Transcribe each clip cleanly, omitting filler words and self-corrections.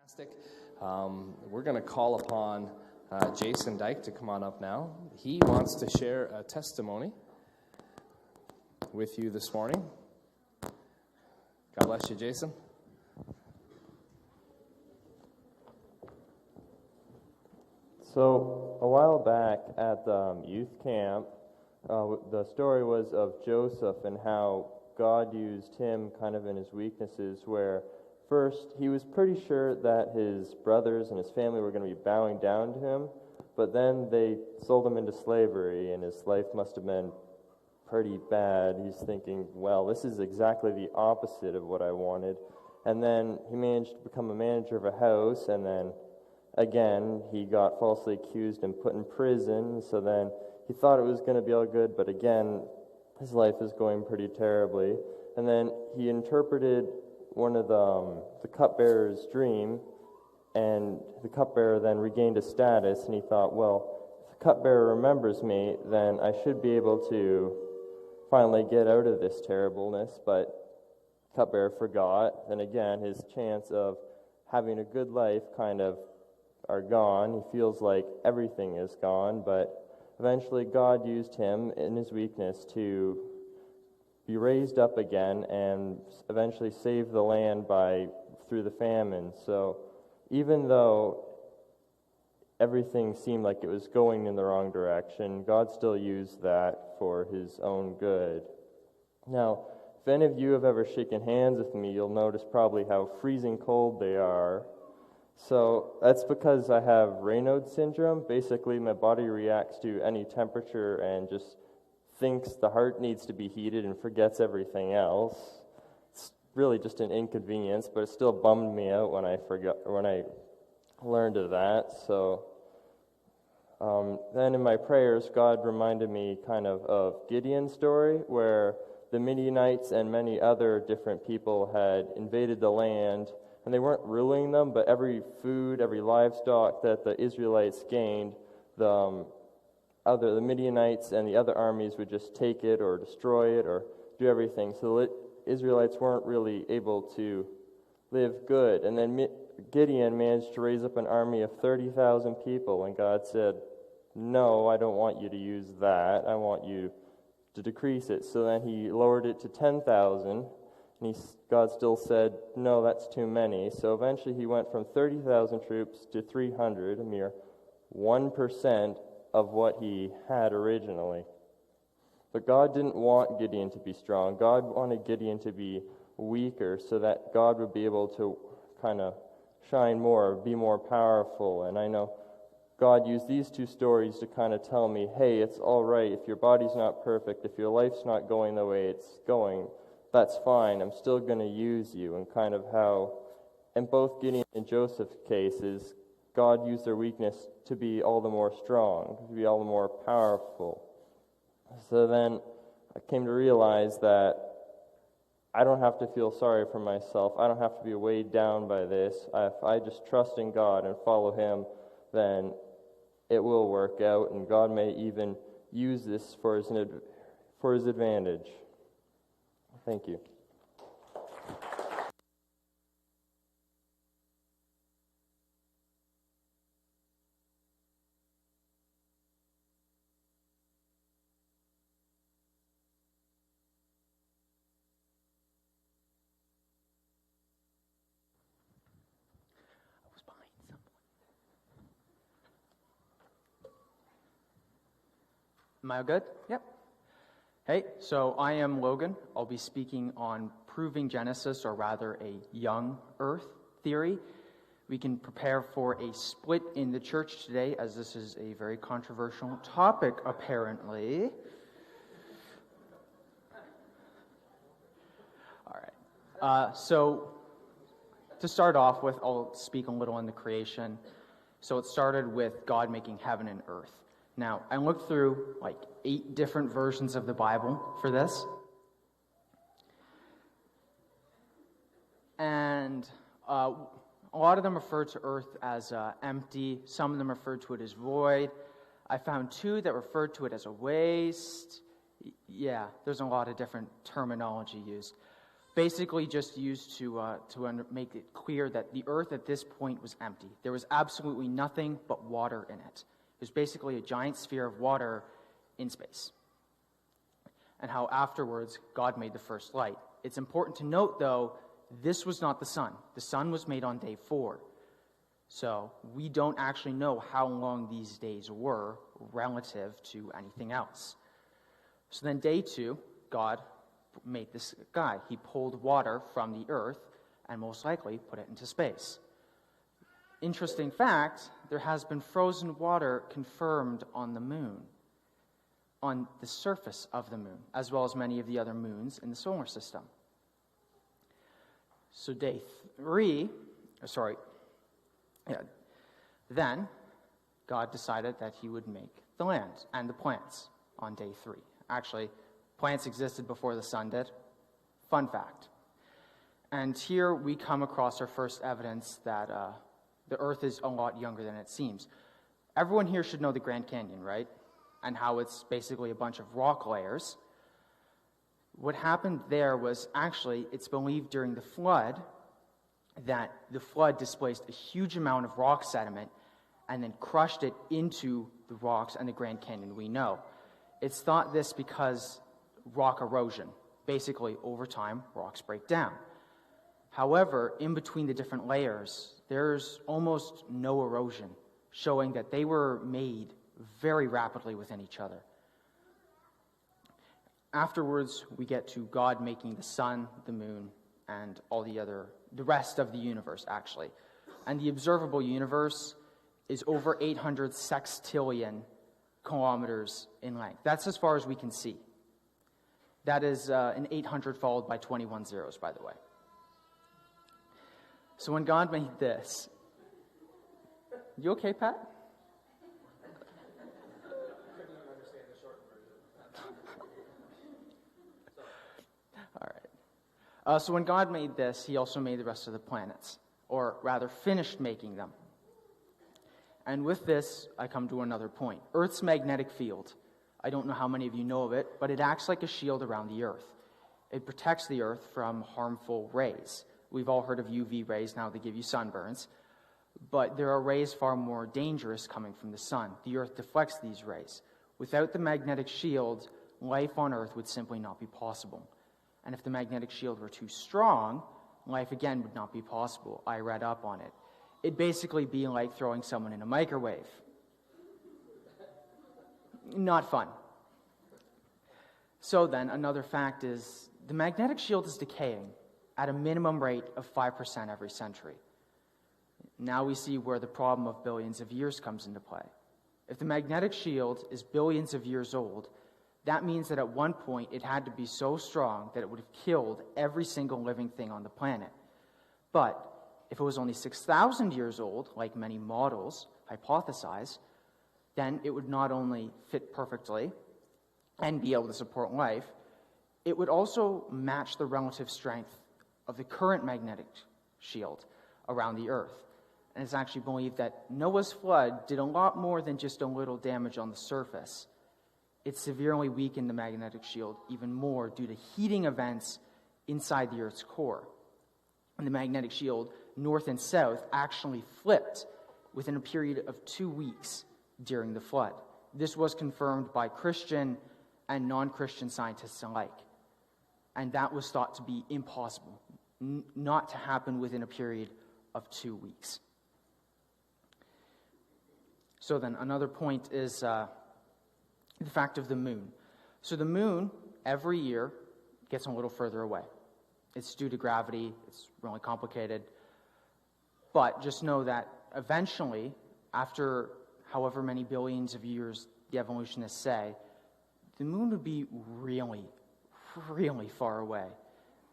Fantastic. We're going to call upon Jason Dyke to come on up now. He wants to share a testimony with you this morning. God bless you, Jason. So, a while back at the youth camp, the story was of Joseph and how God used him kind of in his weaknesses, where first he was pretty sure that his brothers and his family were going to be bowing down to him, but then they sold him into slavery, and his life must have been pretty bad. He's thinking, well, this is exactly the opposite of what I wanted. And then he managed to become a manager of a house, and then again, he got falsely accused and put in prison. So then he thought it was going to be all good, but again, his life is going pretty terribly. And then he interpreted one of the cupbearer's dream, and the cupbearer then regained a status, and he thought, well, if the cupbearer remembers me, then I should be able to finally get out of this terribleness. But cupbearer forgot, and again, his chance of having a good life kind of are gone. He feels like everything is gone, but eventually God used him in his weakness to be raised up again and eventually save the land through the famine. So even though everything seemed like it was going in the wrong direction, God still used that for his own good. Now, if any of you have ever shaken hands with me, you'll notice probably how freezing cold they are. So that's because I have Raynaud's syndrome. Basically, my body reacts to any temperature and just thinks the heart needs to be heated and forgets everything else. It's really just an inconvenience, but it still bummed me out when I learned of that. So then in my prayers, God reminded me kind of Gideon's story, where the Midianites and many other different people had invaded the land, and they weren't ruling them, but every food, every livestock that the Israelites gained, the Midianites and the other armies would just take it or destroy it or do everything. So the Israelites weren't really able to live good. And then Gideon managed to raise up an army of 30,000 people, and God said, no, I don't want you to use that. I want you to decrease it. So then he lowered it to 10,000, and God still said, no, that's too many. So eventually he went from 30,000 troops to 300, a mere 1% of what he had originally. But God didn't want Gideon to be strong. God wanted Gideon to be weaker so that God would be able to kind of shine more, be more powerful. And I know God used these two stories to kind of tell me, hey, it's all right if your body's not perfect, if your life's not going the way it's going, that's fine. I'm still going to use you. And kind of how, in both Gideon and Joseph's cases, God used their weakness to be all the more strong, to be all the more powerful. So then I came to realize that I don't have to feel sorry for myself. I don't have to be weighed down by this. If I just trust in God and follow him, then it will work out, and God may even use this for his advantage. Thank you. Am I good? Yep. Hey, so I am Logan. I'll be speaking on proving Genesis, or rather a young earth theory. We can prepare for a split in the church today, as this is a very controversial topic, apparently. All right. So to start off with, I'll speak a little on the creation. So it started with God making heaven and earth. Now, I looked through like 8 different versions of the Bible for this. And a lot of them refer to earth as empty. Some of them refer to it as void. I found 2 that referred to it as a waste. Yeah, there's a lot of different terminology used. basically just used to make it clear that the earth at this point was empty. There was absolutely nothing but water in it. It was basically a giant sphere of water in space. And how afterwards God made the first light. It's important to note, though, this was not the sun. The sun was made on day 4. So we don't actually know how long these days were relative to anything else. So then day 2, God made this guy. He pulled water from the earth and most likely put it into space. Interesting fact, there has been frozen water confirmed on the moon, on the surface of the moon, as well as many of the other moons in the solar system. So then God decided that he would make the land and the plants on day 3. Actually, plants existed before the sun did. Fun fact. And here we come across our first evidence that the earth is a lot younger than it seems. Everyone here should know the Grand Canyon, right? And how it's basically a bunch of rock layers. What happened there was actually, it's believed during the flood, that the flood displaced a huge amount of rock sediment and then crushed it into the rocks and the Grand Canyon we know. It's thought this because rock erosion. Basically, over time, rocks break down. However, in between the different layers, there's almost no erosion, showing that they were made very rapidly within each other. Afterwards, we get to God making the sun, the moon, and the rest of the universe, actually. And the observable universe is over 800 sextillion kilometers in length. That's as far as we can see. That is an 800 followed by 21 zeros, by the way. So when God made this, you okay, Pat? All right. So when God made this, he also made the rest of the planets, or rather finished making them. And with this, I come to another point. Earth's magnetic field. I don't know how many of you know of it, but it acts like a shield around the Earth. It protects the Earth from harmful rays. We've all heard of UV rays now that give you sunburns, but there are rays far more dangerous coming from the sun. The Earth deflects these rays. Without the magnetic shield, life on Earth would simply not be possible. And if the magnetic shield were too strong, life again would not be possible. I read up on it. It'd basically be like throwing someone in a microwave. Not fun. So then, another fact is the magnetic shield is decaying at a minimum rate of 5% every century. Now we see where the problem of billions of years comes into play. If the magnetic shield is billions of years old, that means that at one point it had to be so strong that it would have killed every single living thing on the planet. But if it was only 6,000 years old, like many models hypothesize, then it would not only fit perfectly and be able to support life, it would also match the relative strength of the current magnetic shield around the Earth. And it's actually believed that Noah's flood did a lot more than just a little damage on the surface. It severely weakened the magnetic shield even more due to heating events inside the Earth's core. And the magnetic shield, north and south, actually flipped within a period of 2 weeks during the flood. This was confirmed by Christian and non-Christian scientists alike. And that was thought to be impossible, not to happen within a period of 2 weeks. So then, another point is the fact of the moon. So the moon, every year, gets a little further away. It's due to gravity. It's really complicated. But just know that eventually, after however many billions of years the evolutionists say, the moon would be really, really far away.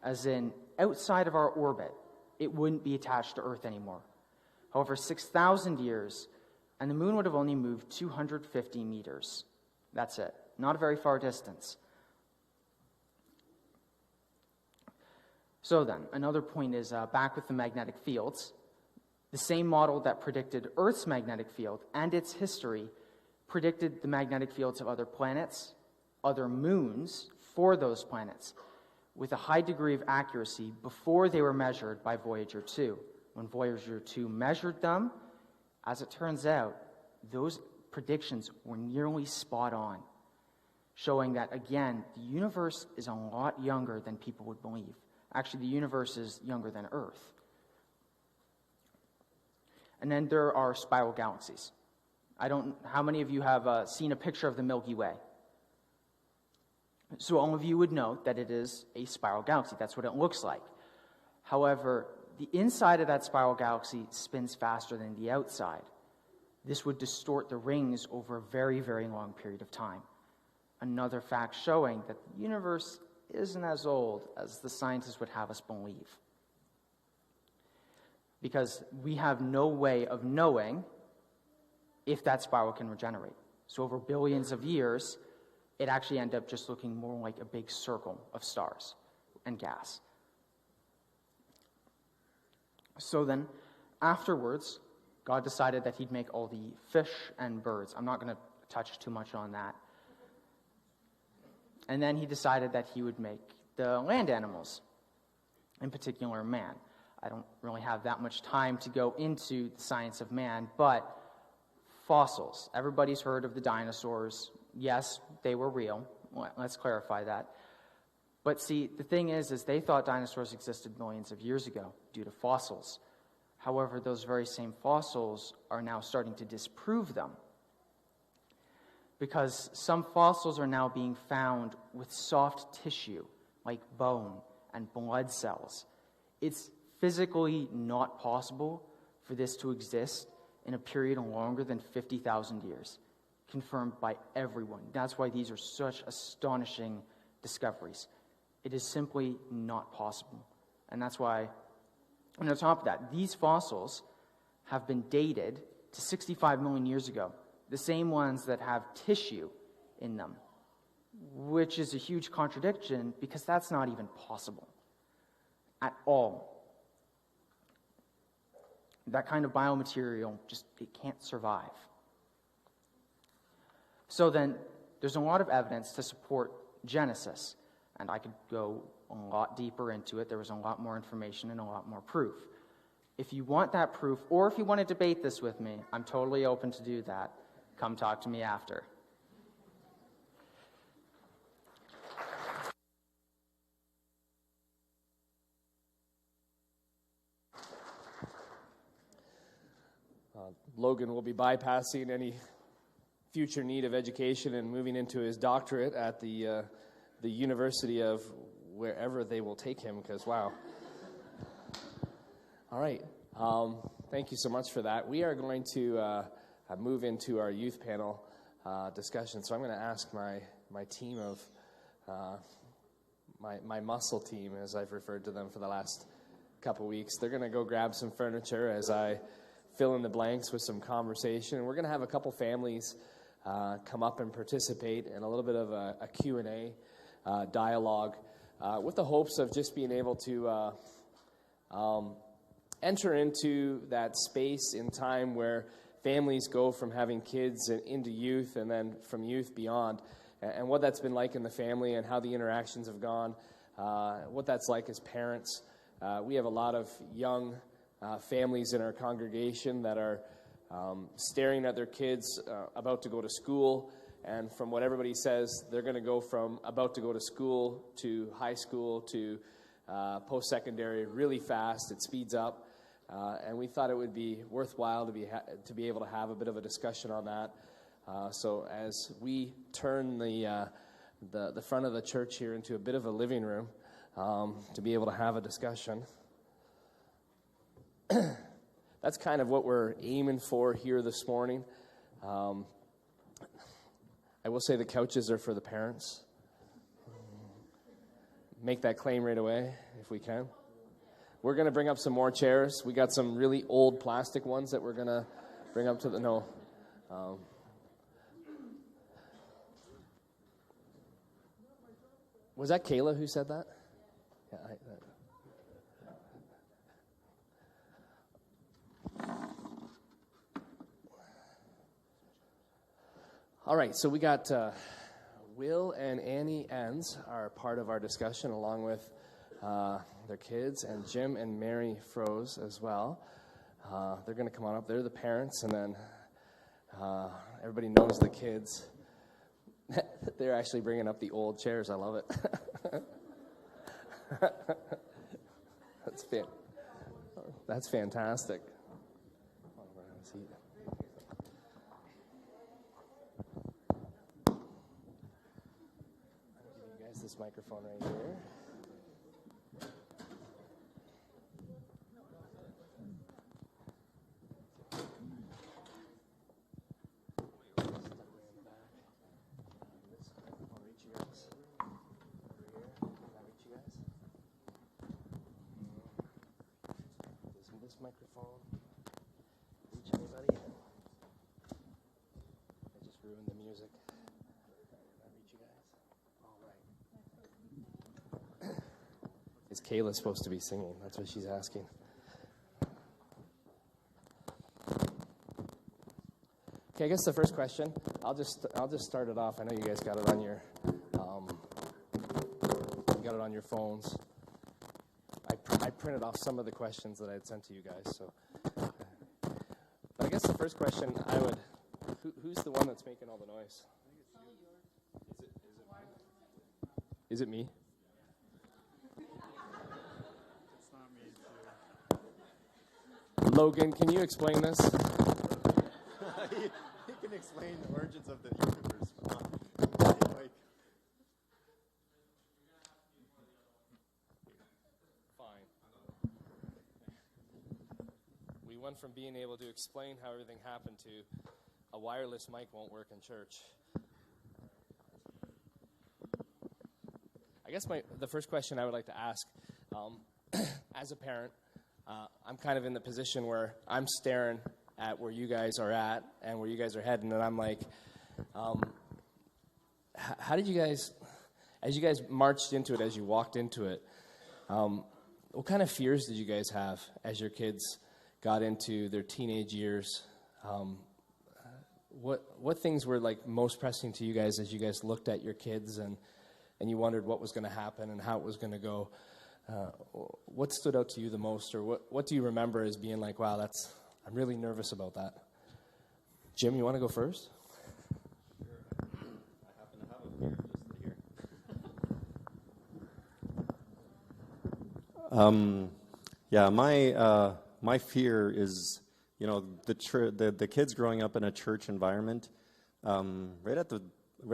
As in, outside of our orbit, it wouldn't be attached to Earth anymore. However, 6,000 years, and the moon would have only moved 250 meters. That's it. Not a very far distance. So then, another point is back with the magnetic fields. The same model that predicted Earth's magnetic field and its history predicted the magnetic fields of other planets, other moons for those planets. with a high degree of accuracy before they were measured by Voyager 2. When Voyager 2 measured them, as it turns out, those predictions were nearly spot on, showing that, again, the universe is a lot younger than people would believe. Actually, the universe is younger than Earth. And then there are spiral galaxies. How many of you have seen a picture of the Milky Way? So all of you would know that it is a spiral galaxy. That's what it looks like. However, the inside of that spiral galaxy spins faster than the outside. This would distort the rings over a very, very long period of time. Another fact showing that the universe isn't as old as the scientists would have us believe. Because we have no way of knowing if that spiral can regenerate. So over billions of years, it actually ended up just looking more like a big circle of stars and gas. So then, afterwards, God decided that he'd make all the fish and birds. I'm not going to touch too much on that. And then he decided that he would make the land animals, in particular man. I don't really have that much time to go into the science of man, but fossils. Everybody's heard of the dinosaurs. Yes, they were real. Let's clarify that. But see, the thing is they thought dinosaurs existed millions of years ago due to fossils. However, those very same fossils are now starting to disprove them, because some fossils are now being found with soft tissue, like bone and blood cells. It's physically not possible for this to exist in a period longer than 50,000 years, confirmed by everyone. That's why these are such astonishing discoveries. It is simply not possible. And that's why, and on top of that, these fossils have been dated to 65 million years ago, the same ones that have tissue in them, which is a huge contradiction because that's not even possible at all. That kind of biomaterial it can't survive. So then, there's a lot of evidence to support Genesis, and I could go a lot deeper into it. There was a lot more information and a lot more proof. If you want that proof, or if you want to debate this with me, I'm totally open to do that. Come talk to me after. Logan will be bypassing any future need of education and moving into his doctorate at the University of wherever they will take him, because wow. All right. Thank you so much for that. We are going to move into our youth panel discussion. So I'm going to ask my team of, my muscle team, as I've referred to them for the last couple weeks. They're going to go grab some furniture as I fill in the blanks with some conversation. And we're going to have a couple families come up and participate in a little bit of a Q&A dialogue with the hopes of just being able to enter into that space in time where families go from having kids into youth and then from youth beyond, and what that's been like in the family and how the interactions have gone, what that's like as parents. We have a lot of young families in our congregation that are staring at their kids about to go to school, and from what everybody says, they're going to go from about to go to school to high school to post-secondary really fast. It speeds up, and we thought it would be worthwhile to be able to have a bit of a discussion on that. So as we turn the front of the church here into a bit of a living room, to be able to have a discussion. That's kind of what we're aiming for here this morning. I will say the couches are for the parents. Make that claim right away if we can. We're going to bring up some more chairs. We got some really old plastic ones that we're going to bring up to the... No. Was that Kayla who said that? Yeah, All right, so we got Will and Annie Enns are part of our discussion, along with their kids, and Jim and Mary Froze as well. They're going to come on up. They're the parents, and then everybody knows the kids. They're actually bringing up the old chairs. I love it. That's fantastic. I'll give you guys this microphone right here. This microphone reach anybody? I just ruined the music. Can I reach you guys? All right. Is Kayla supposed to be singing? That's what she's asking. Okay, I guess the first question, I'll just start it off. I know you guys got it on your phones. I printed off some of the questions that I had sent to you guys. So, but I guess the first question I would, who's the one that's making all the noise? Is it me? It's not me, too. Logan, can you explain this? he can explain the origins of the universe. Like, Fine. We went from being able to explain how everything happened to a wireless mic won't work in church. I guess the first question I would like to ask, as a parent, I'm kind of in the position where I'm staring at where you guys are at and where you guys are heading, and I'm like, how did you guys, as you guys marched into it, as you walked into it, what kind of fears did you guys have as your kids got into their teenage years? What things were like most pressing to you guys as you guys looked at your kids and you wondered what was going to happen and how it was going to go? What stood out to you the most, or what do you remember as being like, wow, I'm really nervous about that? Jim, you want to go first? sure. I happen to have a fear just here. Yeah, my fear is, the kids growing up in a church environment. Right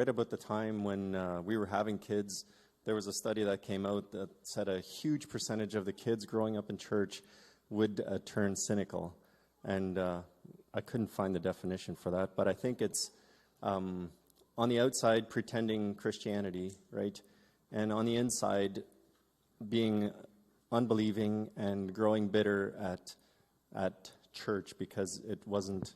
about the time when we were having kids, there was a study that came out that said a huge percentage of the kids growing up in church would turn cynical. And I couldn't find the definition for that, but I think it's on the outside pretending Christianity, right? And on the inside being unbelieving and growing bitter at church because it wasn't,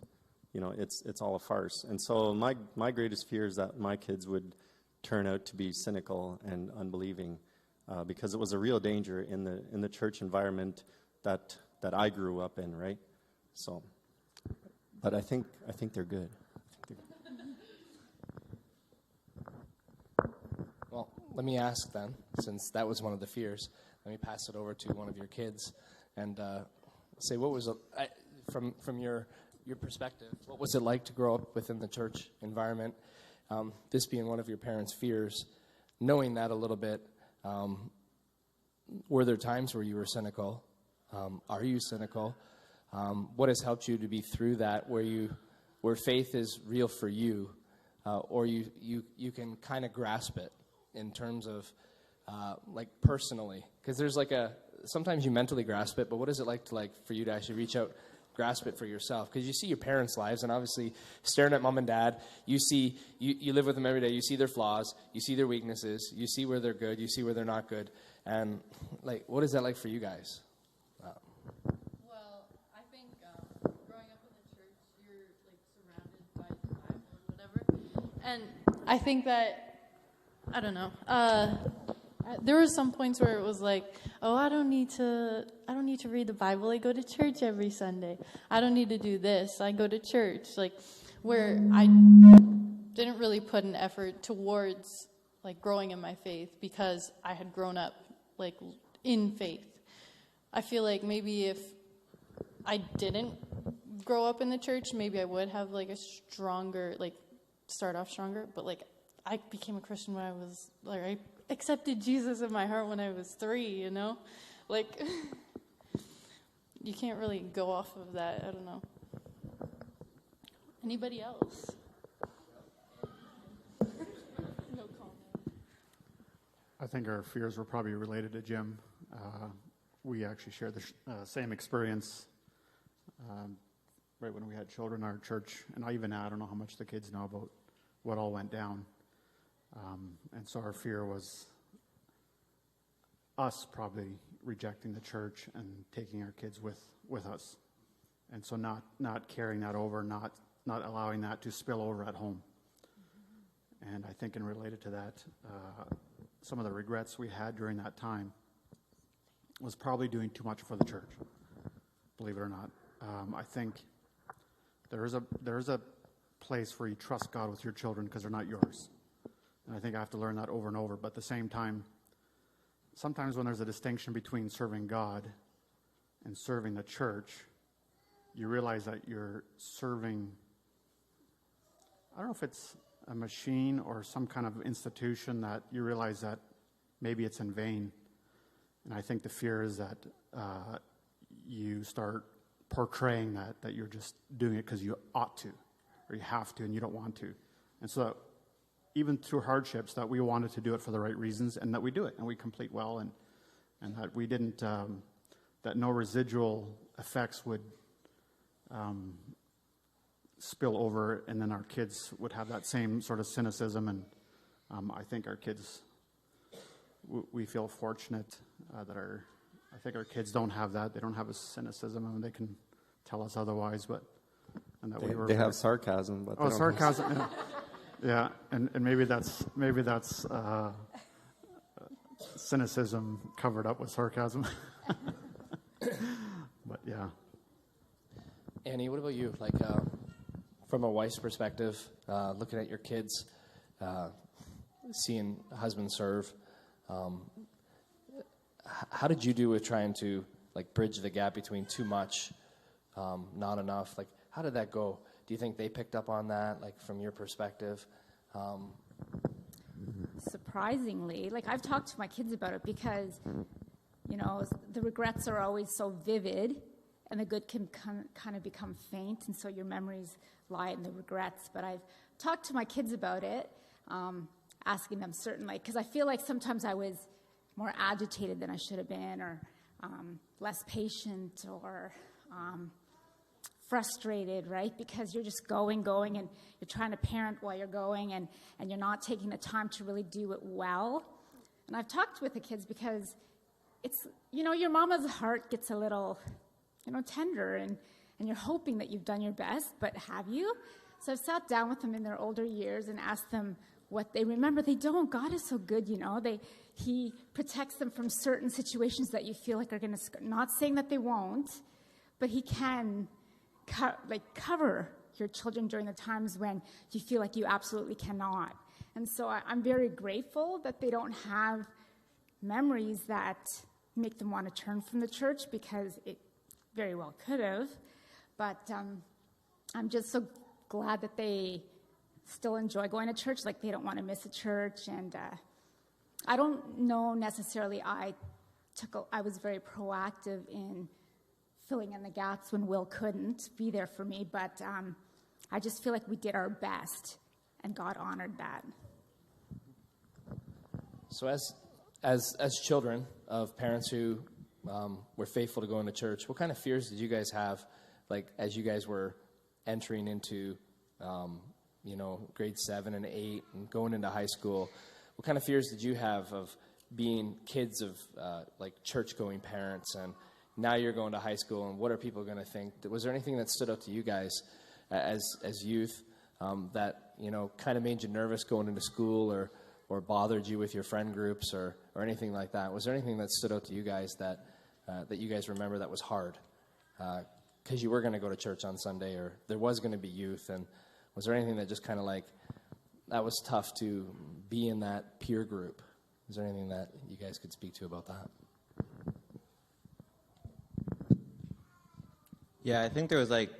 it's all a farce. And so my greatest fear is that my kids would turn out to be cynical and unbelieving, because it was a real danger in the church environment that I grew up in, right? So, but I think they're good. Well, let me ask then, since that was one of the fears, let me pass it over to one of your kids and say, what was from your perspective, what was it like to grow up within the church environment? This being one of your parents' fears, knowing that a little bit, were there times where you were cynical? Are you cynical? What has helped you to be through that, where faith is real for you, or you can kind of grasp it in terms of like personally? Because there's sometimes you mentally grasp it, but what is it like for you to actually reach out, grasp it for yourself? Because you see your parents' lives, and obviously staring at mom and dad, you live with them every day. You see their flaws, you see their weaknesses, you see where they're good, you see where they're not good, and what is that like for you guys? Well, I think growing up in the church, you're surrounded by the Bible or whatever, and I think that, I don't know. There were some points where it was like, oh, I don't need to read the Bible. I go to church every Sunday. I don't need to do this. I go to church. Where didn't really put an effort towards like growing in my faith because I had grown up like in faith. I feel like maybe if I didn't grow up in the church, maybe I would have like a stronger, like start off stronger, but like I became a Christian when I was like, I accepted Jesus in my heart when I was 3, you know? Like, you can't really go off of that. I don't know. Anybody else? No comment. I think our fears were probably related to Jim. We actually shared the same experience right when we had children in our church. And I don't know how much the kids know about what all went down. And so our fear was us probably rejecting the church and taking our kids with us. And so not carrying that over, not allowing that to spill over at home. And I think in related to that, some of the regrets we had during that time was probably doing too much for the church, believe it or not. I think there is a place where you trust God with your children because they're not yours. And I think I have to learn that over and over. But at the same time, sometimes when there's a distinction between serving God and serving the church, you realize that you're serving, I don't know if it's a machine or some kind of institution, that you realize that maybe it's in vain. And I think the fear is that you start portraying that you're just doing it because you ought to, or you have to, and you don't want to. And so even through hardships, that we wanted to do it for the right reasons, and that we do it, and we complete well, and that we didn't, that no residual effects would spill over, and then our kids would have that same sort of cynicism. And I think our kids, we feel fortunate that I think our kids don't have that. They don't have a cynicism, and they can tell us otherwise. But and that They have sarcasm, but they don't sarcasm. Yeah, and maybe that's cynicism covered up with sarcasm. But yeah. Annie, what about you? Like, from a wife's perspective, looking at your kids, seeing husband serve, how did you do with trying to like bridge the gap between too much, not enough? Like, how did that go? Do you think they picked up on that, like from your perspective? Surprisingly, like I've talked to my kids about it because, you know, the regrets are always so vivid, and the good can kind of become faint, and so your memories lie in the regrets. But I've talked to my kids about it, asking them certainly, because I feel like sometimes I was more agitated than I should have been, or less patient, or frustrated, right? Because you're just going, and you're trying to parent while you're going, and you're not taking the time to really do it well. And I've talked with the kids because it's, you know, your mama's heart gets a little, you know, tender, and you're hoping that you've done your best, but have you? So I've sat down with them in their older years and asked them what they remember. They don't. God is so good, you know. He protects them from certain situations that you feel like are going to, not saying that they won't, but he can cover your children during the times when you feel like you absolutely cannot. And so I'm very grateful that they don't have memories that make them want to turn from the church, because it very well could have. But I'm just so glad that they still enjoy going to church. Like, they don't want to miss a church. And I don't know necessarily I was very proactive in filling in the gaps when Will couldn't be there for me, but I just feel like we did our best, and God honored that. So as children of parents who were faithful to going to church, what kind of fears did you guys have, like as you guys were entering into grade 7 and 8 and going into high school? What kind of fears did you have of being kids of like church-going parents, and now you're going to high school, and what are people going to think? Was there anything that stood out to you guys as youth that, you know, kind of made you nervous going into school, or bothered you with your friend groups, or anything like that? Was there anything that stood out to you guys that you guys remember that was hard? Because you were going to go to church on Sunday, or there was going to be youth, and was there anything that just kind of like that was tough to be in that peer group. Is there anything that you guys could speak to about that? Yeah, I think there was like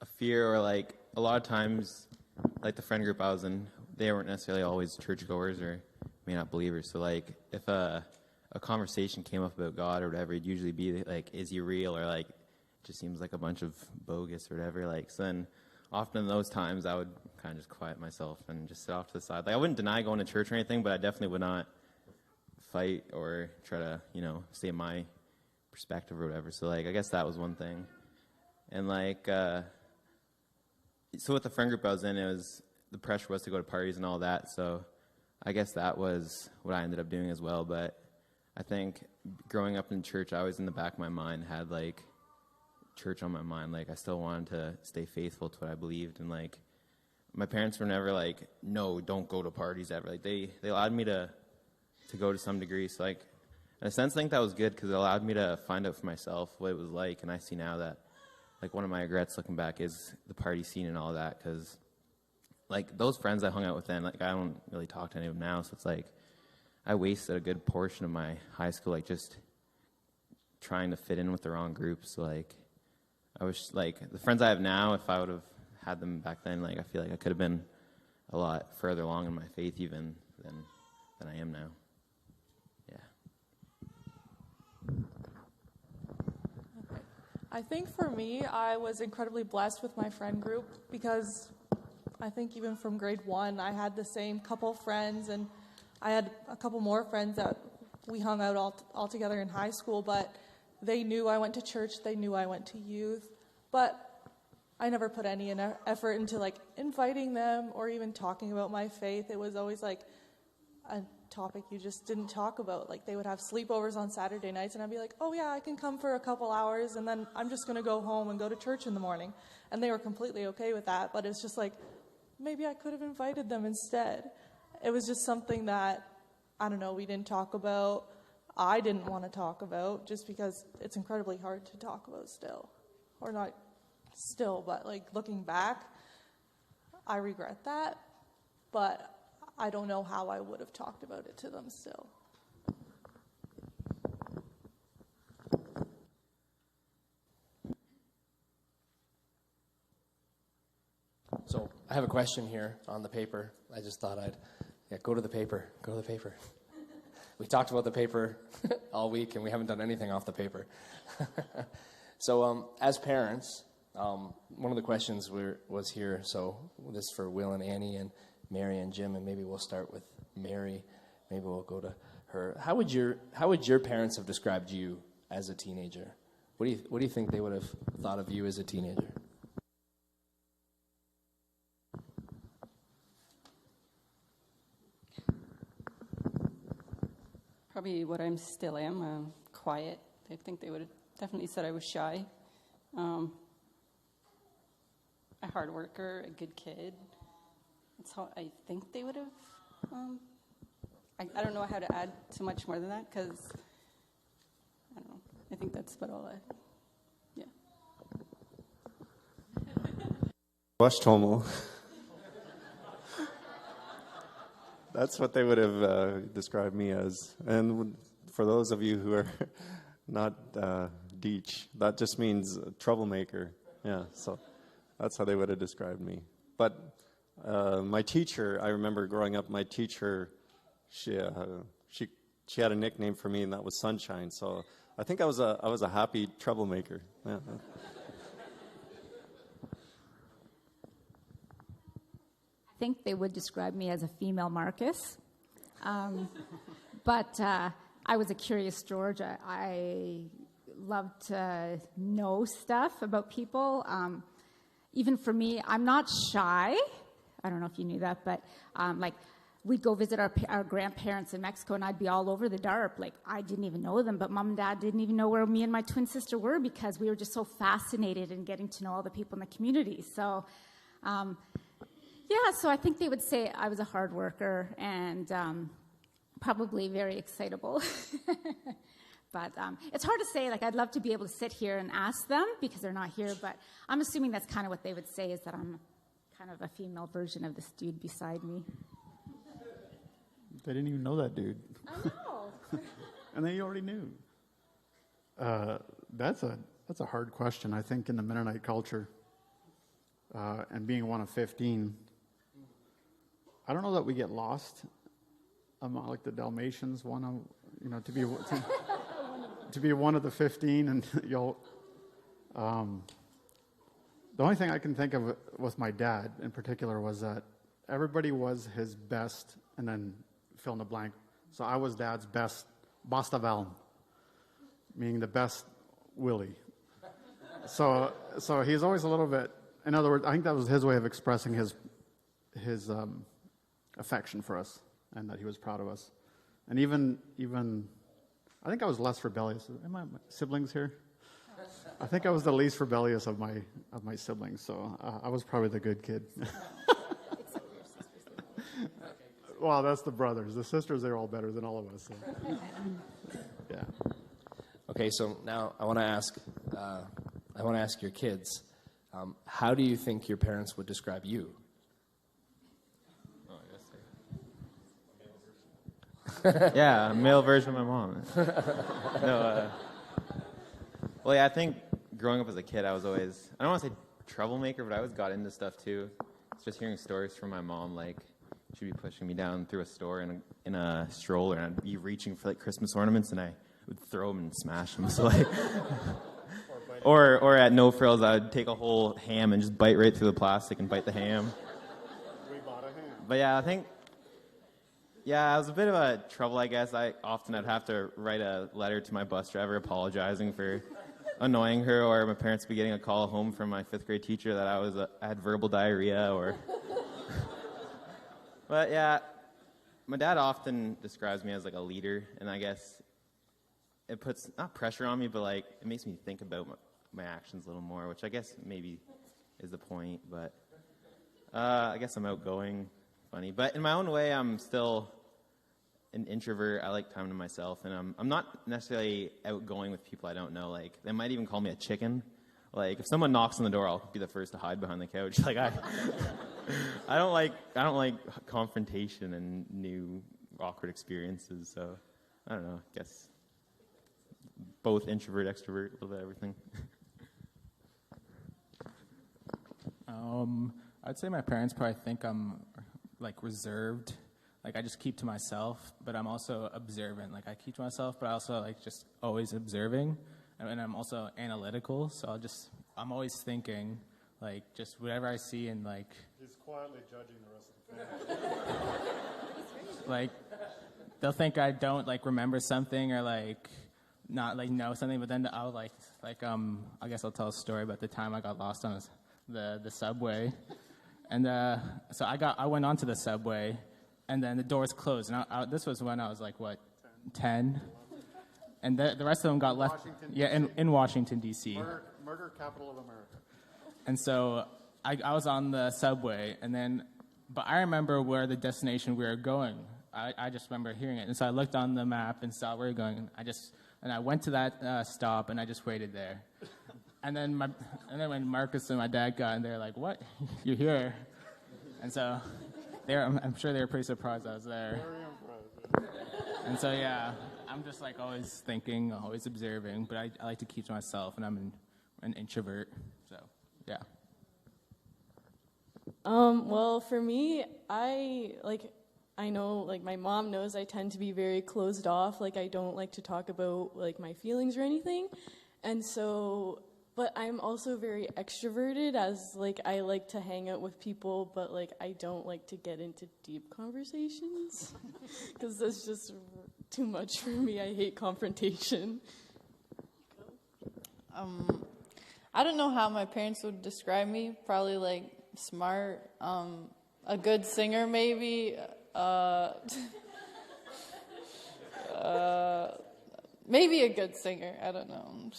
a fear, or like a lot of times, like the friend group I was in, they weren't necessarily always churchgoers or may not believers. So like if a conversation came up about God or whatever, it'd usually be like, is he real, or like it just seems like a bunch of bogus or whatever. Like, so then often in those times I would kind of just quiet myself and just sit off to the side. Like I wouldn't deny going to church or anything, but I definitely would not fight or try to, say my perspective or whatever. So like I guess that was one thing. And like, so with the friend group I was in, the pressure was to go to parties and all that. So I guess that was what I ended up doing as well. But I think growing up in church, I always in the back of my mind had like church on my mind. Like I still wanted to stay faithful to what I believed. And like my parents were never like, no, don't go to parties ever. Like they allowed me to go to some degree. So like in a sense, I think that was good because it allowed me to find out for myself what it was like. And I see now that like one of my regrets looking back is the party scene and all that, because like those friends I hung out with then, like I don't really talk to any of them now. So it's like I wasted a good portion of my high school like just trying to fit in with the wrong group. So like I wish like the friends I have now, if I would have had them back then, like I feel like I could have been a lot further along in my faith even than I am now. Yeah. I think for me, I was incredibly blessed with my friend group because I think even from grade 1, I had the same couple friends, and I had a couple more friends that we hung out all together in high school, but they knew I went to church, they knew I went to youth, but I never put any effort into like inviting them or even talking about my faith. It was always like a topic you just didn't talk about. Like they would have sleepovers on Saturday nights, and I'd be like, oh yeah, I can come for a couple hours, and then I'm just going to go home and go to church in the morning. And they were completely okay with that, but it's just like, maybe I could have invited them instead. It was just something that, I don't know, we didn't talk about. I didn't want to talk about just because it's incredibly hard to talk about still. Or not still, but like looking back, I regret that, but I don't know how I would have talked about it to them still. So I have a question here on the paper. I just thought go to the paper. We talked about the paper all week, and we haven't done anything off the paper. So as parents, one of the questions was here, so this is for Will and Annie and Mary and Jim, and maybe we'll start with Mary. Maybe we'll go to her. How would your parents have described you as a teenager? What do you think they would have thought of you as a teenager? Probably what I still am, quiet. I think they would have definitely said I was shy. A hard worker, a good kid. That's how I think they would have. I don't know how to add too much more than that because, I don't know. I think that's about all yeah. Washed homo. That's what they would have described me as. And for those of you who are not Deech, that just means troublemaker. Yeah, so that's how they would have described me. But my teacher, I remember growing up, my teacher, she had a nickname for me, and that was Sunshine. So I think I was a happy troublemaker. Yeah. I think they would describe me as a female Marcus. But I was a curious George. I loved to know stuff about people. Even for me, I'm not shy. I don't know if you knew that, but we'd go visit our grandparents in Mexico, and I'd be all over the DARP. Like, I didn't even know them, but Mom and Dad didn't even know where me and my twin sister were because we were just so fascinated in getting to know all the people in the community. So, so I think they would say I was a hard worker and probably very excitable. But it's hard to say. Like, I'd love to be able to sit here and ask them because they're not here, but I'm assuming that's kind of what they would say, is that I'm kind kind of a female version of this dude beside me. They didn't even know that dude. I know. And they already knew. That's a hard question. I think in the Mennonite culture, and being one of 15, I don't know that we get lost among like the Dalmatians. To be one of the 15, and you'll. The only thing I can think of with my dad in particular was that everybody was his best, and then fill in the blank. So I was Dad's best Bastaval, meaning the best Willie. So he's always a little bit. In other words, I think that was his way of expressing his affection for us, and that he was proud of us. And even I think I was less rebellious. Am my siblings here? I think I was the least rebellious of my siblings. So I was probably the good kid. Well, that's the brothers. The sisters, they're all better than all of us. So. Yeah. Okay, so now I want to ask your kids, how do you think your parents would describe you? Yeah, a male version of my mom. Well, yeah, I think growing up as a kid, I was always, I don't want to say troublemaker, but I always got into stuff too. It's just hearing stories from my mom, like she'd be pushing me down through a store in a stroller, and I'd be reaching for like Christmas ornaments, and I would throw them and smash them. So like, or at No Frills, I'd take a whole ham and just bite right through the plastic and bite the ham. We bought a ham. But yeah, I think, I was a bit of a trouble, I guess. I'd have to write a letter to my bus driver apologizing for annoying her, or my parents would be getting a call home from my 5th grade teacher that I had verbal diarrhea, or. But yeah, my dad often describes me as like a leader, and I guess it puts not pressure on me, but like it makes me think about my actions a little more, which I guess maybe is the point. But I guess I'm outgoing, funny, but in my own way, I'm still an introvert. I like time to myself, and I'm not necessarily outgoing with people I don't know. Like they might even call me a chicken. Like if someone knocks on the door, I'll be the first to hide behind the couch. Like I don't like confrontation and new awkward experiences. So I don't know. I guess both introvert, extrovert, a little bit of everything. I'd say my parents probably think I'm like reserved. Like I just keep to myself, but I'm also observant. Like I keep to myself, but I also like just always observing, and I'm also analytical. So I'm always thinking, like just whatever I see, and like He's quietly judging the rest of the family. like they'll think I don't like remember something or like not like know something, but then I'll I guess I'll tell a story about the time I got lost on the subway, and so I went onto the subway. And then the doors closed. And this was when I was like, 10? And the rest of them got left. Washington, in Washington, D.C. Murder capital of America. And so I was on the subway, but I remember where the destination we were going. I just remember hearing it. And so I looked on the map and saw where we were going. And I went to that stop, and I just waited there. And then when Marcus and my dad got in, they're like, "What? You're here?" And so I'm sure they were pretty surprised I was there. Very impressive. And so, yeah, I'm just like always thinking, always observing, but I like to keep to myself, and I'm an introvert, so, yeah. Well, for me, I know, like, my mom knows I tend to be very closed off. Like, I don't like to talk about, like, my feelings or anything. And so, but I'm also very extroverted, as, like, I like to hang out with people, but, like, I don't like to get into deep conversations. Because that's just too much for me. I hate confrontation. I don't know how my parents would describe me. Probably, like, smart, a good singer, maybe. Maybe a good singer. I don't know.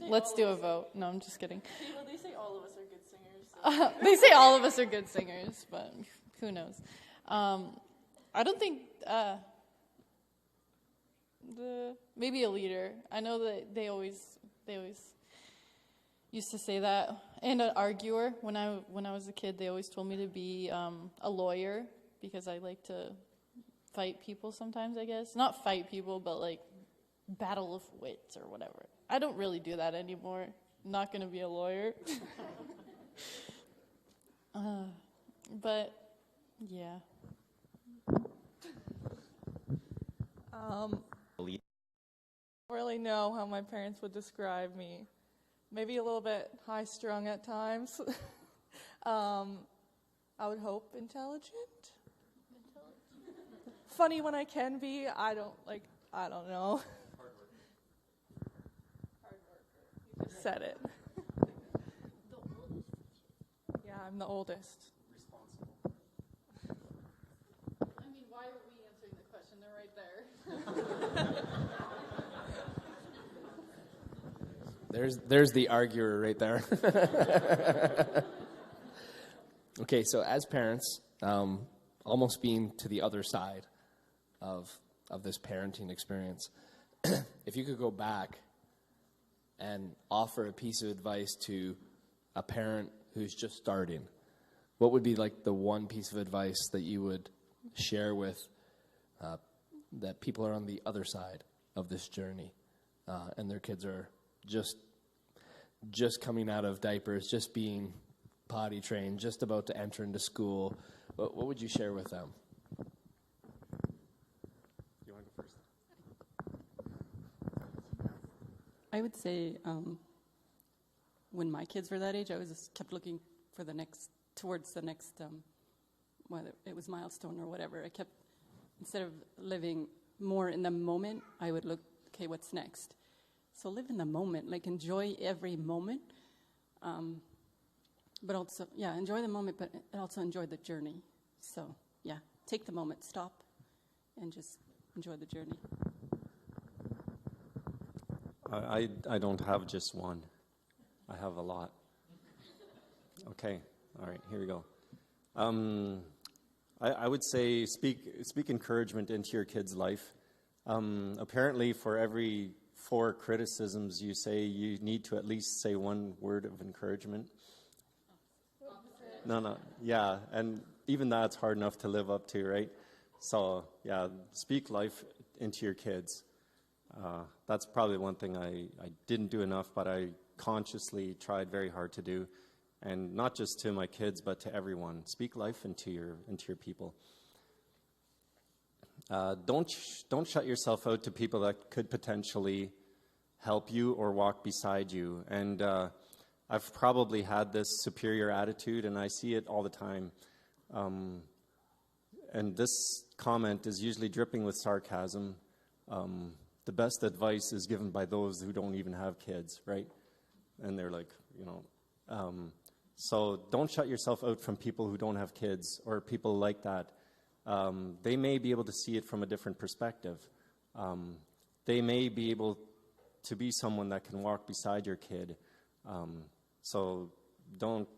Let's do a vote. No, I'm just kidding. Well, they say all of us are good singers. So. They say all of us are good singers, but who knows? I don't think maybe a leader. I know that they always used to say that, and an arguer. When I was a kid, they always told me to be a lawyer because I like to fight people sometimes, I guess. Not fight people, but like battle of wits or whatever. I don't really do that anymore. I'm not going to be a lawyer. But, yeah. I don't really know how my parents would describe me. Maybe a little bit high-strung at times. I would hope intelligent. Funny when I can be. I don't know. Hard worker. You just said it. Yeah, I'm the oldest. I mean, why are we answering the question? They're right there. There's the arguer right there. Okay, so as parents, almost being to the other side of this parenting experience, if you could go back and offer a piece of advice to a parent who's just starting, what would be like the one piece of advice that you would share with that people are on the other side of this journey and their kids are just coming out of diapers, just being potty trained, just about to enter into school? What would you share with them? You want to go first? I would say when my kids were that age, I was just kept looking for towards the next, whether it was milestone or whatever. I kept, instead of living more in the moment, I would look, okay, what's next? So live in the moment, like enjoy every moment. But also, enjoy the moment, but also enjoy the journey. So, take the moment, stop, and just enjoy the journey. I don't have just one. I have a lot. Okay. All right. Here we go. I would say speak encouragement into your kid's life. Apparently, for every 4 criticisms you say, you need to at least say one word of encouragement. No. Yeah, and even that's hard enough to live up to, right? So, speak life into your kids. That's probably one thing I didn't do enough, but I consciously tried very hard to do. And not just to my kids, but to everyone. Speak life into your people. Don't shut yourself out to people that could potentially help you or walk beside you. And I've probably had this superior attitude, and I see it all the time. And this comment is usually dripping with sarcasm. The best advice is given by those who don't even have kids, right? And they're like, so don't shut yourself out from people who don't have kids or people like that. They may be able to see it from a different perspective. They may be able to be someone that can walk beside your kid. So don't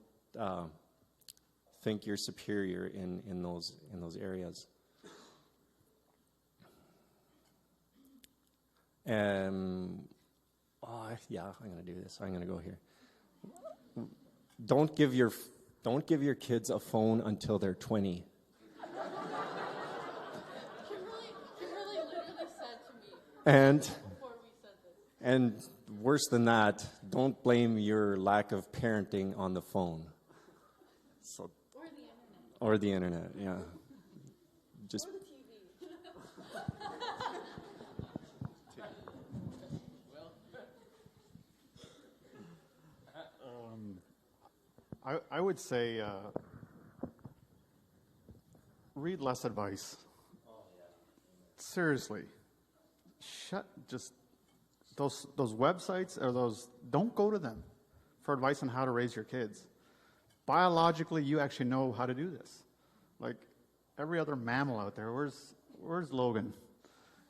think you're superior in those areas. I'm going to do this. I'm going to go here. Don't give your kids a phone until they're 20. Kimberly literally said to me And before we said this. and worse than that, don't blame your lack of parenting on the phone. So, or the internet, yeah. Just Or the TV. I would say read less advice. Seriously, just those websites or don't go to them for advice on how to raise your kids. Biologically, you actually know how to do this. Like every other mammal out there, where's Logan?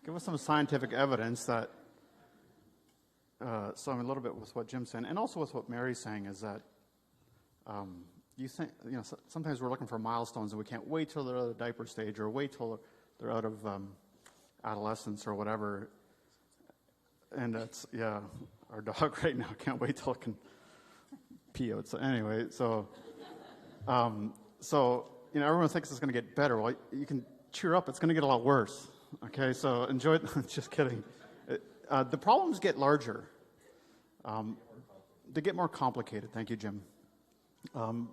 Give us some scientific evidence that. So I'm a little bit with what Jim's saying, and also with what Mary's saying is that you think, sometimes we're looking for milestones and we can't wait till they're out of the diaper stage or wait till they're out of adolescence or whatever. And that's, our dog right now can't wait till it can pee out. So anyway, so everyone thinks it's going to get better. Well, you can cheer up. It's going to get a lot worse. Okay, so enjoy it. Just kidding. The problems get larger. They get more complicated. Thank you, Jim. And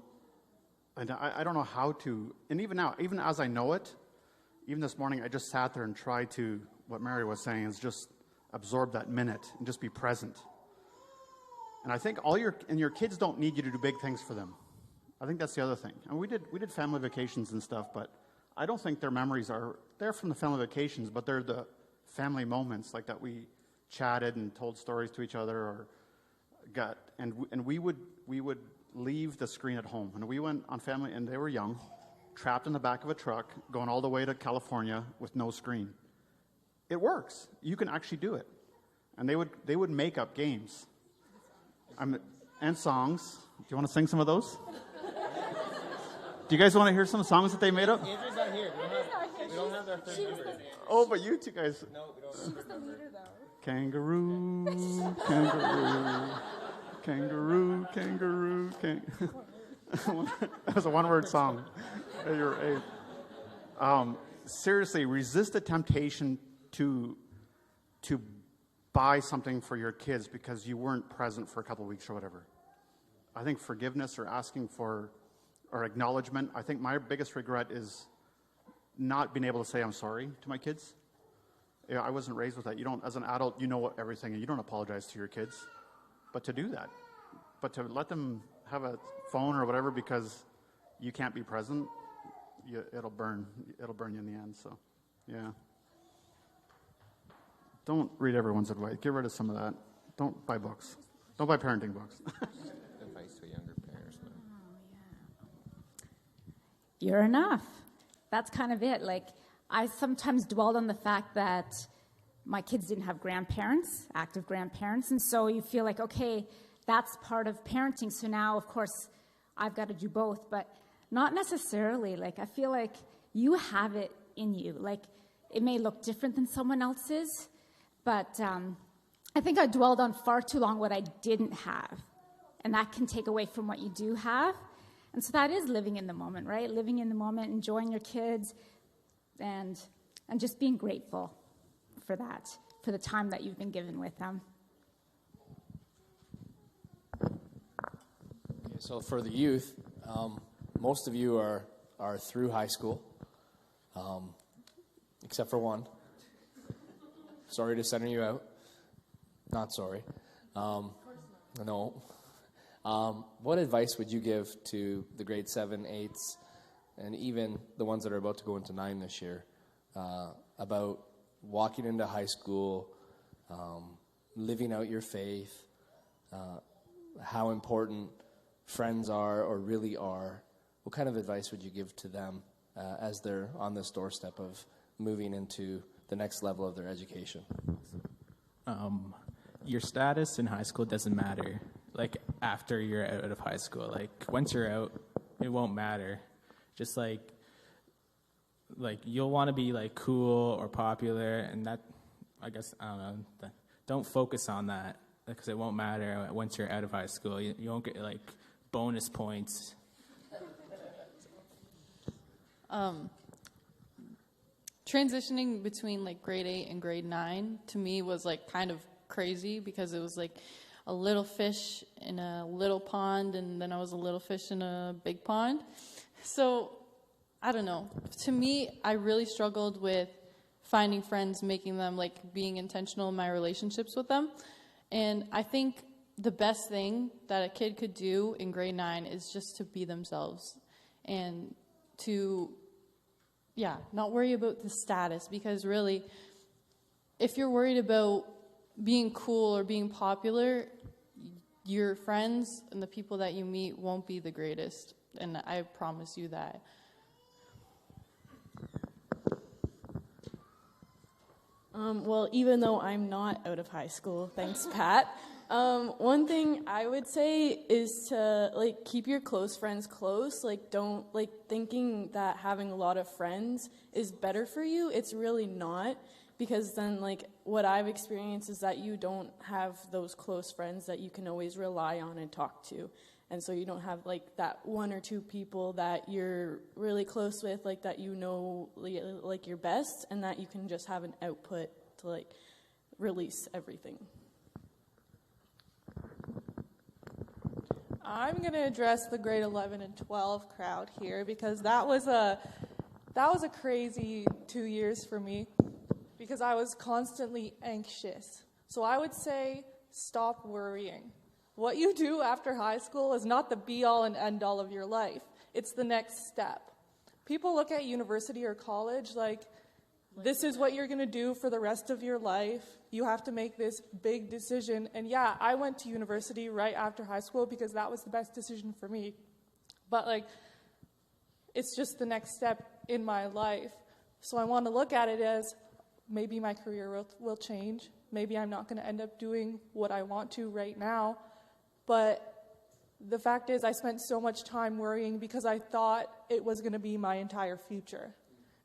I don't know how to, and even now, even as I know it, even this morning, I just sat there and tried to, what Mary was saying, is just absorb that minute and just be present. And I think your kids don't need you to do big things for them. I think that's the other thing. And we did family vacations and stuff, but I don't think their memories are, they're from the family vacations, but they're the family moments like that we chatted and told stories to each other or and we would leave the screen at home. And we went on family, and they were young, trapped in the back of a truck, going all the way to California with no screen. It works. You can actually do it. And they would make up games. And songs. Do you want to sing some of those? Do you guys want to hear some songs that they made up? Andrew's not here. We don't have their third member. Oh, but you two guys. No, we don't. She was the leader, though. Kangaroo, kangaroo, kangaroo, kangaroo, That was a one-word song. You're 8. Seriously, resist the temptation to buy something for your kids because you weren't present for a couple of weeks or whatever. I think forgiveness or asking for or acknowledgement. I think my biggest regret is not being able to say I'm sorry to my kids. Yeah, I wasn't raised with that. You don't, as an adult, you know everything, and you don't apologize to your kids. But to do that, but to let them have a phone or whatever because you can't be present, it'll burn you in the end. So, yeah. Don't read everyone's advice. Get rid of some of that. Don't buy books. Don't buy parenting books. Advice to younger parents. You're enough. That's kind of it. Like, I sometimes dwelled on the fact that my kids didn't have grandparents, active grandparents, and so you feel like, okay, that's part of parenting, so now, of course, I've got to do both, but not necessarily. Like, I feel like you have it in you. Like, it may look different than someone else's, but I think I dwelled on far too long what I didn't have, and that can take away from what you do have. And so that is living in the moment, right? Living in the moment, enjoying your kids, and just being grateful for that, for the time that you've been given with them. Okay, so for the youth, most of you are through high school, except for one. Sorry to send you out. Not sorry. No. What advice would you give to the grade 7, 8s, and even the ones that are about to go into 9 this year, about walking into high school, living out your faith, how important friends are or really are? What kind of advice would you give to them as they're on this doorstep of moving into the next level of their education? Your status in high school doesn't matter. Like, after you're out of high school, like, once you're out, it won't matter. Just like you'll want to be like cool or popular, and that, I guess, I don't know. Don't focus on that because it won't matter once you're out of high school. You won't get like bonus points. Transitioning between like grade 8 and grade 9 to me was like kind of crazy because it was like a little fish in a little pond, and then I was a little fish in a big pond. So, I don't know. To me, I really struggled with finding friends, making them, like, being intentional in my relationships with them. And I think the best thing that a kid could do in grade 9 is just to be themselves and to, not worry about the status, because really, if you're worried about being cool or being popular, your friends and the people that you meet won't be the greatest. And I promise you that. Well, even though I'm not out of high school, thanks, Pat, one thing I would say is to, like, keep your close friends close. Like, don't, like, thinking that having a lot of friends is better for you. It's really not, because then, like, what I've experienced is that you don't have those close friends that you can always rely on and talk to. And so you don't have like that one or two people that you're really close with, like that you know like your best, and that you can just have an output to like release everything. I'm going to address the grade 11 and 12 crowd here because that was a crazy 2 years for me because I was constantly anxious. So I would say stop worrying. What you do after high school is not the be-all and end-all of your life. It's the next step. People look at university or college like, this is what you're going to do for the rest of your life. You have to make this big decision. And yeah, I went to university right after high school because that was the best decision for me. But like, it's just the next step in my life. So I want to look at it as maybe my career will change. Maybe I'm not going to end up doing what I want to right now. But the fact is I spent so much time worrying because I thought it was going to be my entire future.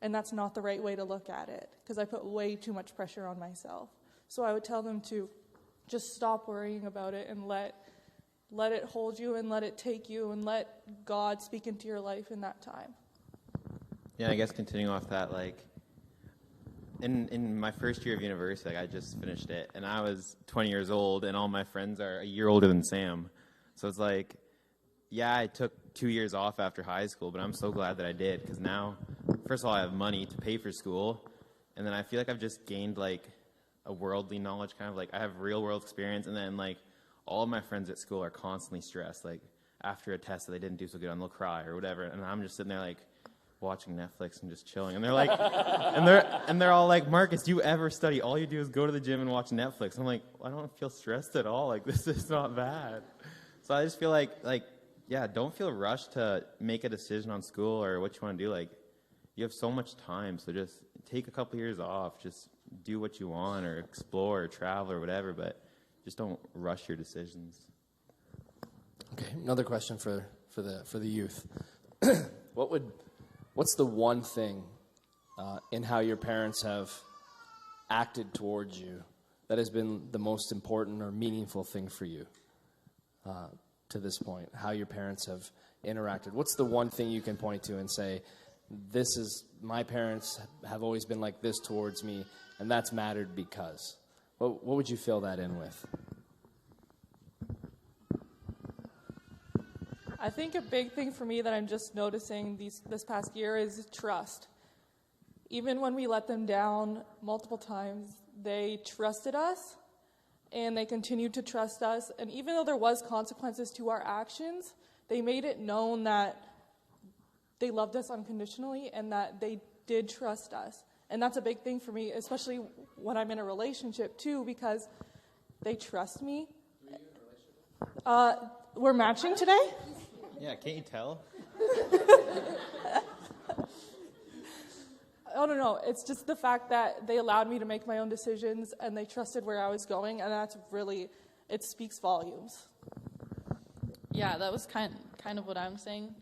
And that's not the right way to look at it because I put way too much pressure on myself. So I would tell them to just stop worrying about it and let it hold you and let it take you and let God speak into your life in that time. Yeah, I guess continuing off that, like, in my first year of university, like, I just finished it, and I was 20 years old, and all my friends are a year older than Sam. So it's like, yeah, I took 2 years off after high school, but I'm so glad that I did, because now, first of all, I have money to pay for school, and then I feel like I've just gained, like, a worldly knowledge, kind of, like, I have real-world experience, and then, like, all of my friends at school are constantly stressed, like, after a test that they didn't do so good on, they'll cry or whatever, and I'm just sitting there, like, watching Netflix and just chilling, and they're like, and they're all like, Marcus, do you ever study? All you do is go to the gym and watch Netflix. I'm like, well, I don't feel stressed at all. Like, this is not bad. So I just feel like, yeah, don't feel rushed to make a decision on school or what you want to do. Like, you have so much time, so just take a couple years off. Just do what you want, or explore, or travel, or whatever. But just don't rush your decisions. Okay, another question for the youth. What's the one thing in how your parents have acted towards you that has been the most important or meaningful thing for you to this point? How your parents have interacted? What's the one thing you can point to and say, this is, my parents have always been like this towards me, and that's mattered because? What would you fill that in with? I think a big thing for me that I'm just noticing this past year is trust. Even when we let them down multiple times, they trusted us, and they continued to trust us. And even though there was consequences to our actions, they made it known that they loved us unconditionally and that they did trust us. And that's a big thing for me, especially when I'm in a relationship, too, because they trust me. Are you in a relationship? We're matching today? Yeah, can't you tell? Oh, no. It's just the fact that they allowed me to make my own decisions and they trusted where I was going, and that's really, it speaks volumes. Yeah, that was kind of what I'm saying.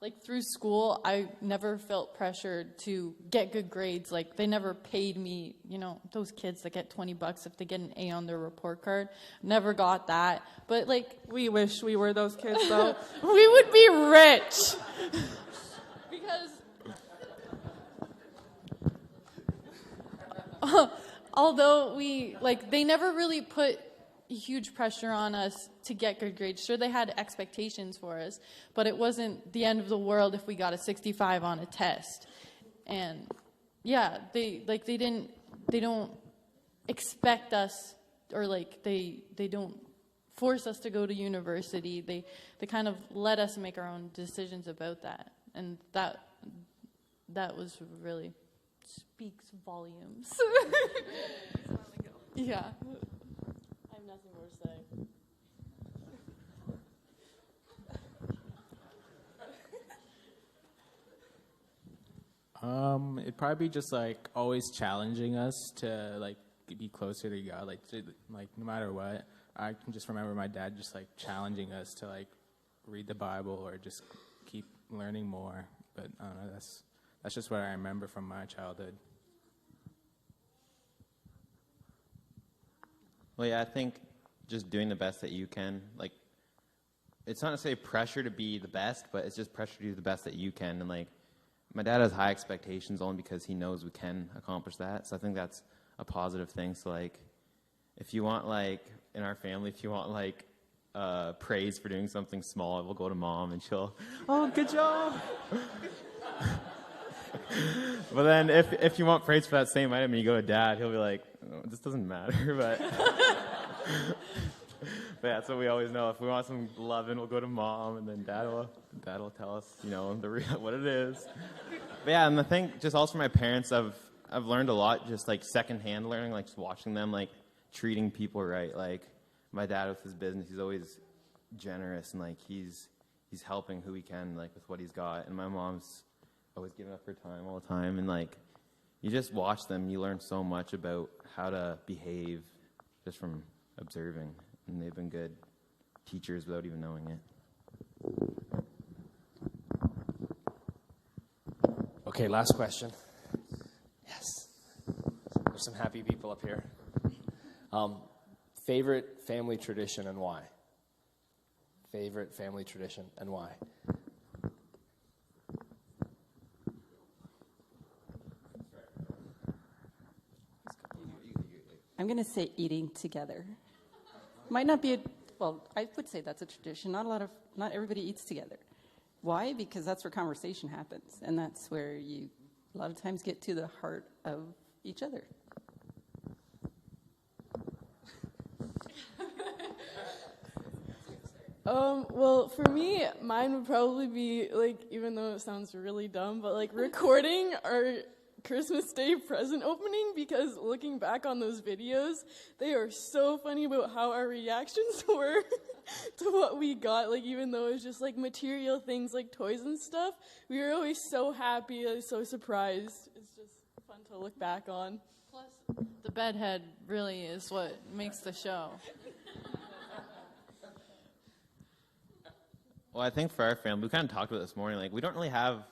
Like, through school, I never felt pressured to get good grades. Like, they never paid me, those kids that get $20 if they get an A on their report card. Never got that. But, like... We wish we were those kids, though. We would be rich. Because... although they never really put huge pressure on us to get good grades. Sure, they had expectations for us, but it wasn't the end of the world if we got a 65 on a test. And yeah, they don't expect us, or they don't force us to go to university. They kind of let us make our own decisions about that, and that was really speaks volumes. Yeah. I have nothing more to say. It'd probably be just always challenging us to be closer to God. No matter what, I can just remember my dad just challenging us to read the Bible or just keep learning more. But I don't know, that's just what I remember from my childhood. Well, yeah, I think just doing the best that you can. it's not necessarily pressure to be the best, but it's just pressure to do the best that you can. And like, my dad has high expectations only because he knows we can accomplish that. So I think that's a positive thing. So like, if you want like, in our family, if you want like praise for doing something small, we'll go to mom and she'll, oh, good job. But then if you want praise for that same item and you go to dad, he'll be like, oh, this doesn't matter. But but yeah, that's what we always know. If we want some loving, we'll go to mom, and then dad will tell us, you know, what it is. But yeah, and the thing, just also from my parents, I've learned a lot, just like secondhand learning, like just watching them, like treating people right. Like my dad with his business, he's always generous, and like he's helping who he can, like with what he's got. And my mom's always giving up her time all the time, and like you just watch them, you learn so much about how to behave just from observing. And they've been good teachers without even knowing it. Okay, last question. Yes. There's some happy people up here. Favorite family tradition and why? Favorite family tradition and why? I'm going to say eating together. Might not be I would say that's a tradition. Not everybody eats together. Why? Because that's where conversation happens, and that's where you a lot of times get to the heart of each other. Well, for me, mine would probably be, like, even though it sounds really dumb, but, like, recording our Christmas Day present opening, because looking back on those videos, they are so funny about how our reactions were to what we got. Like, even though it was just, like, material things like toys and stuff, we were always so happy and so surprised. It's just fun to look back on. Plus, the bedhead really is what makes the show. Well, I think for our family, we kind of talked about it this morning. Like, we don't really have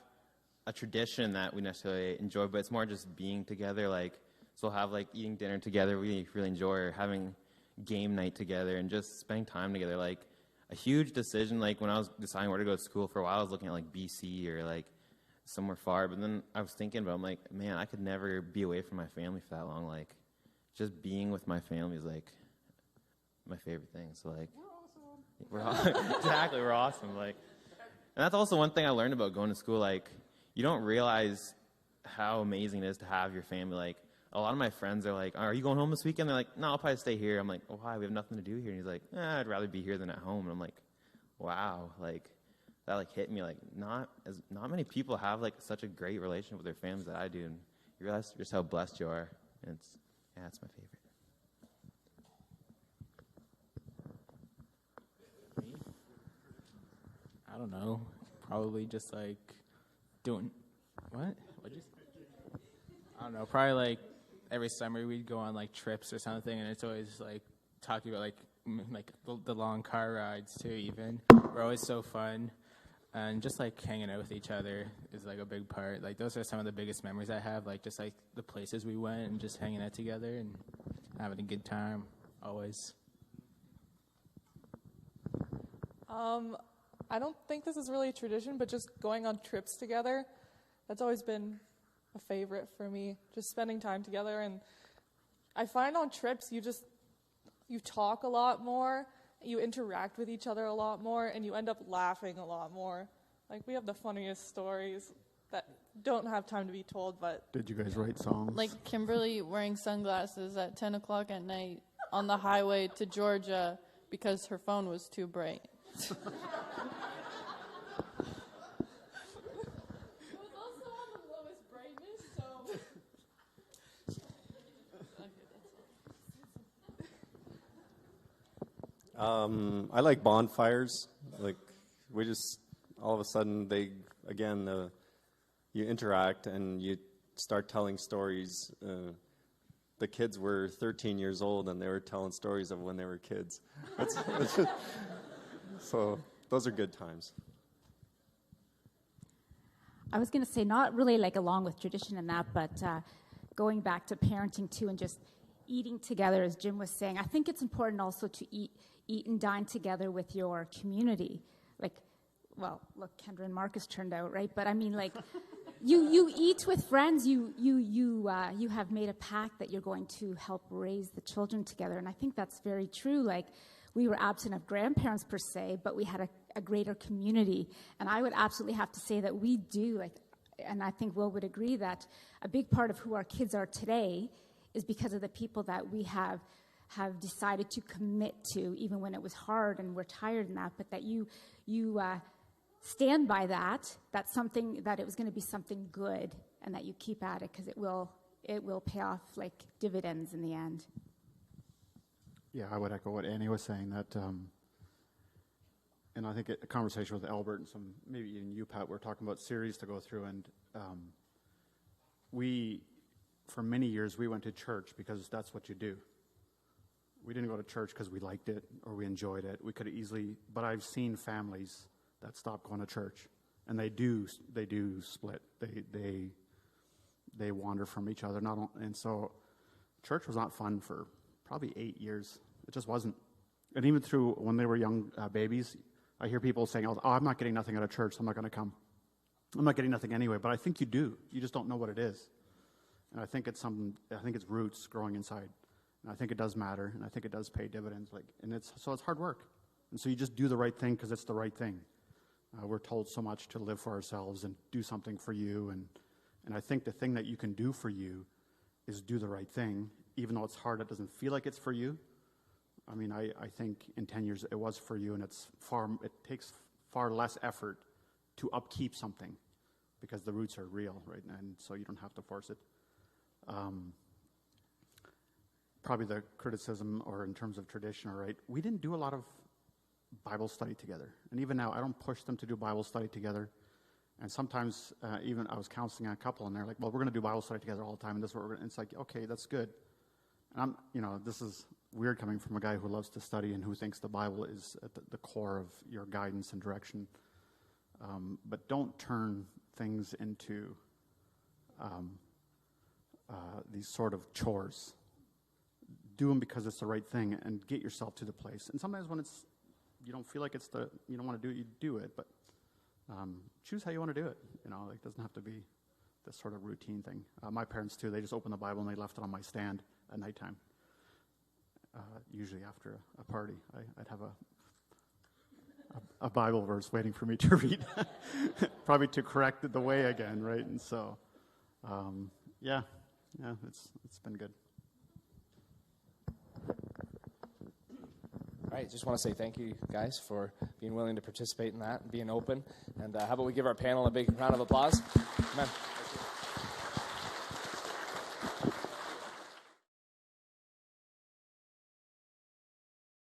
a tradition that we necessarily enjoy, but it's more just being together. Like, so we'll have like eating dinner together. We really enjoy, or having game night together, and just spending time together. Like, a huge decision. Like, when I was deciding where to go to school, for a while I was looking at like BC or like somewhere far. But then I was thinking about, I'm like, man, I could never be away from my family for that long. Like, just being with my family is like my favorite thing. So like, we're awesome. Like, and that's also one thing I learned about going to school. Like, you don't realize how amazing it is to have your family. Like, a lot of my friends are like, are you going home this weekend? They're like, no, I'll probably stay here. I'm like, well, why? We have nothing to do here. And he's like, I'd rather be here than at home. And I'm like, wow. Like, that like hit me. Like, not many people have like such a great relationship with their families that I do. And you realize just how blessed you are. And it's my favorite. I don't know. Probably just like doing what? What'd you say? I don't know. Probably like every summer we'd go on like trips or something, and it's always like talking about like the long car rides too. Even we're always so fun, and just like hanging out with each other is like a big part. Like, those are some of the biggest memories I have. Like, just like the places we went and just hanging out together and having a good time always. I don't think this is really a tradition, but just going on trips together, that's always been a favorite for me, just spending time together. And I find on trips, you talk a lot more, you interact with each other a lot more, and you end up laughing a lot more. Like, we have the funniest stories that don't have time to be told, but... Did you guys write songs? Like Kimberly wearing sunglasses at 10 o'clock at night on the highway to Georgia because her phone was too bright. I like bonfires. Like, we just, all of a sudden, you interact and you start telling stories. The kids were 13 years old and they were telling stories of when they were kids. So those are good times. I was going to say, not really like along with tradition and that, but going back to parenting too, and just eating together, as Jim was saying. I think it's important also to eat and dine together with your community. Like, well, look, Kendra and Marcus turned out, right? But I mean, like, you eat with friends. You have made a pact that you're going to help raise the children together, and I think that's very true. Like, we were absent of grandparents per se, but we had a greater community, and I would absolutely have to say that we do. Like, and I think Will would agree that a big part of who our kids are today is because of the people that we have decided to commit to, even when it was hard and we're tired in that, but that you stand by that. That's something that it was going to be something good, and that you keep at it, because it will pay off like dividends in the end. Yeah, I would echo what Annie was saying, that, and I think a conversation with Albert and some, maybe even you, Pat, we're talking about series to go through, and for many years, we went to church because that's what you do. We didn't go to church because we liked it or we enjoyed it. We could have easily, but I've seen families that stop going to church, and they do split. They wander from each other, and so church was not fun for probably 8 years. It just wasn't. And even through when they were young babies, I hear people saying, "Oh, I'm not getting nothing out of church, so I'm not going to come. I'm not getting nothing anyway." But I think you do. You just don't know what it is. And I think it's roots growing inside. And I think it does matter, and I think it does pay dividends. So it's hard work. And so you just do the right thing because it's the right thing. We're told so much to live for ourselves and do something for you. And I think the thing that you can do for you is do the right thing. Even though it's hard, it doesn't feel like it's for you. I mean, I think in 10 years it was for you, and it takes far less effort to upkeep something because the roots are real, right? And so you don't have to force it. Probably the criticism, or in terms of tradition, all right, we didn't do a lot of Bible study together. And even now, I don't push them to do Bible study together. And sometimes, even I was counseling a couple, and they're like, "Well, we're going to do Bible study together all the time, and this is what we're going to." It's like, okay, that's good. And this is weird coming from a guy who loves to study and who thinks the Bible is at the core of your guidance and direction. But don't turn things into these sort of chores. Do them because it's the right thing, and get yourself to the place. And sometimes when you don't feel like you don't want to do it, you do it. But choose how you want to do it. It doesn't have to be this sort of routine thing. My parents too, they just opened the Bible and they left it on my stand at nighttime. Usually after a party, I'd have a Bible verse waiting for me to read, probably to correct the way again, right? And so, it's been good. All right, just want to say thank you, guys, for being willing to participate in that and being open. And how about we give our panel a big round of applause? Amen.